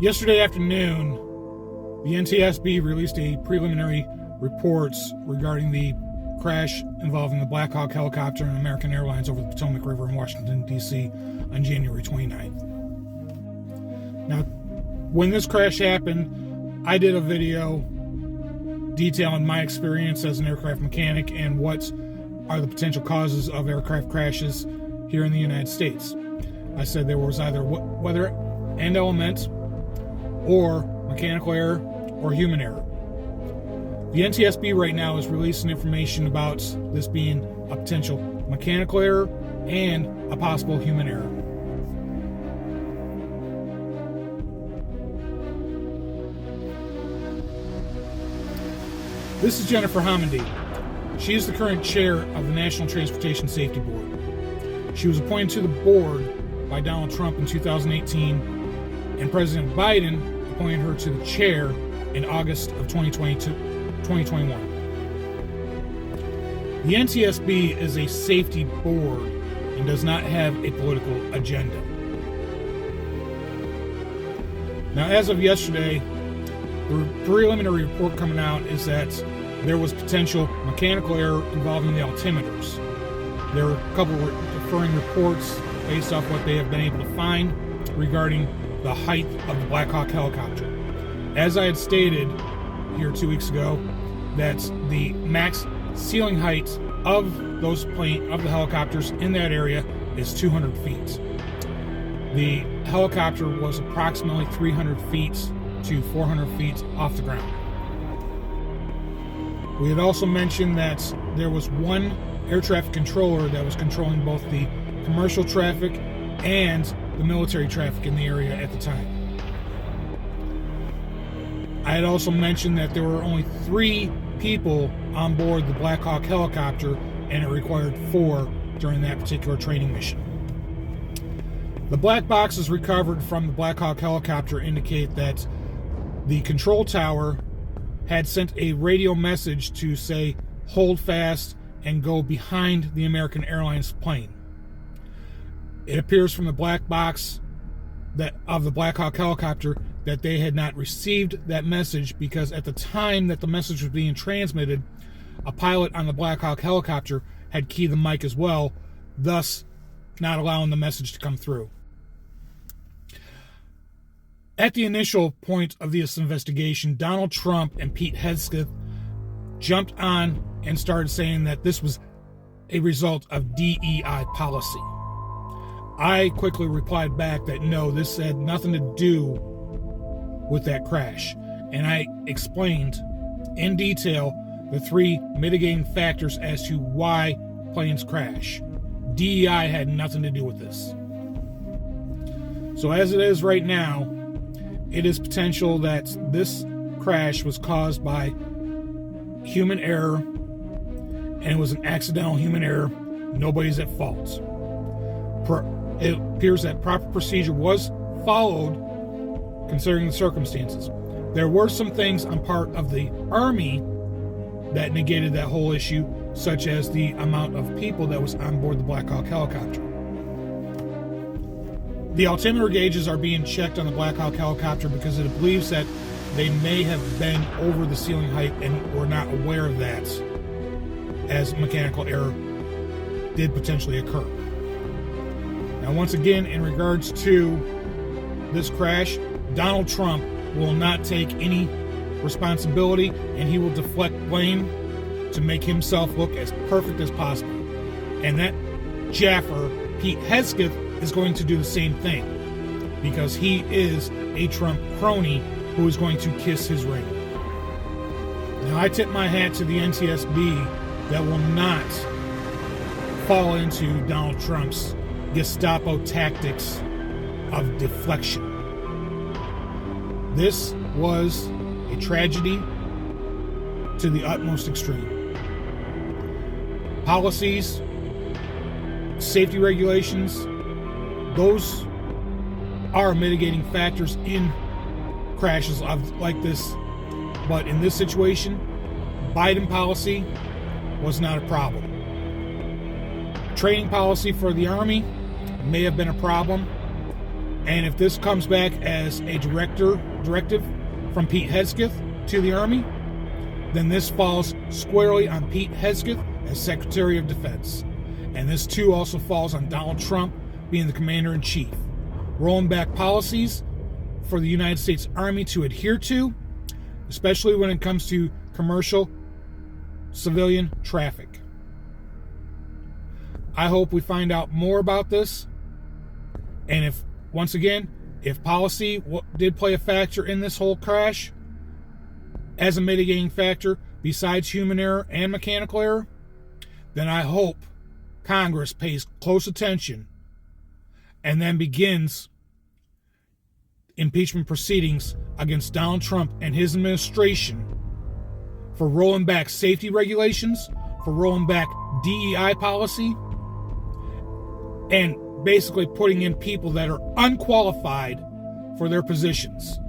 Yesterday afternoon, the NTSB released a preliminary reports regarding the crash involving the Black Hawk helicopter and American Airlines over the Potomac River in Washington, D.C. on January 29th. Now, when this crash happened, I did a video detailing my experience as an aircraft mechanic and what are the potential causes of aircraft crashes here in the United States. I said there was either weather and element, or mechanical error, or human error. The NTSB right now is releasing information about this being a potential mechanical error and a possible human error. This is Jennifer Homendy. She is the current chair of the National Transportation Safety Board. She was appointed to the board by Donald Trump in 2018, and President Biden appointed her to the chair in August of 2021. The NTSB is a safety board and does not have a political agenda. Now, as of yesterday, the preliminary report coming out is that there was potential mechanical error involving the altimeters. There are a couple of differing reports based off what they have been able to find regarding the height of the Black Hawk helicopter. As I had stated here 2 weeks ago, that the max ceiling height of the helicopters in that area is 200 feet. The helicopter was approximately 300 feet to 400 feet off the ground. We had also mentioned that there was one air traffic controller that was controlling both the commercial traffic and the military traffic in the area at the time. I had also mentioned that there were only 3 people on board the Black Hawk helicopter, and it required 4 during that particular training mission. The black boxes recovered from the Black Hawk helicopter indicate that the control tower had sent a radio message to say, hold fast and go behind the American Airlines plane. It appears from the black box of the Black Hawk helicopter that they had not received that message, because at the time that the message was being transmitted, a pilot on the Black Hawk helicopter had keyed the mic as well, thus not allowing the message to come through. At the initial point of this investigation, Donald Trump and Pete Hegseth jumped on and started saying that this was a result of DEI policy. I quickly replied back that no, this had nothing to do with that crash. And I explained in detail the 3 mitigating factors as to why planes crash. DEI had nothing to do with this. So as it is right now, it is potential that this crash was caused by human error, and it was an accidental human error. Nobody's at fault. It appears that proper procedure was followed considering the circumstances. There were some things on part of the Army that negated that whole issue, such as the amount of people that was on board the Black Hawk helicopter. The altimeter gauges are being checked on the Black Hawk helicopter because it believes that they may have been over the ceiling height and were not aware of that, as mechanical error did potentially occur. Now, once again, in regards to this crash, Donald Trump will not take any responsibility, and he will deflect blame to make himself look as perfect as possible. And that Jaffer, Pete Hegseth, is going to do the same thing, because he is a Trump crony who is going to kiss his ring. Now, I tip my hat to the NTSB that will not fall into Donald Trump's Gestapo tactics of deflection. This was a tragedy to the utmost extreme. Policies, safety regulations, those are mitigating factors in crashes like this. But in this situation, Biden policy was not a problem. Training policy for the Army may have been a problem, And if this comes back as a directive from Pete Hegseth to the Army, then this falls squarely on Pete Hegseth as Secretary of Defense. And this too also falls on Donald Trump being the Commander-in-Chief. Rolling back policies for the United States Army to adhere to, especially when it comes to commercial civilian traffic. I hope we find out more about this. And if, once again, if policy did play a factor in this whole crash as a mitigating factor besides human error and mechanical error, then I hope Congress pays close attention and then begins impeachment proceedings against Donald Trump and his administration for rolling back safety regulations, for rolling back DEI policy, and basically putting in people that are unqualified for their positions.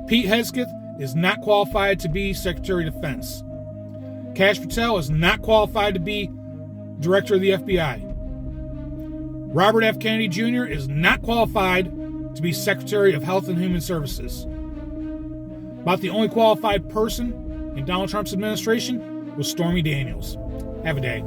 Pete Hegseth is not qualified to be Secretary of Defense. Kash Patel is not qualified to be Director of the FBI. Robert F. Kennedy Jr. is not qualified to be Secretary of Health and Human Services. About the only qualified person in Donald Trump's administration was Stormy Daniels. Have a day.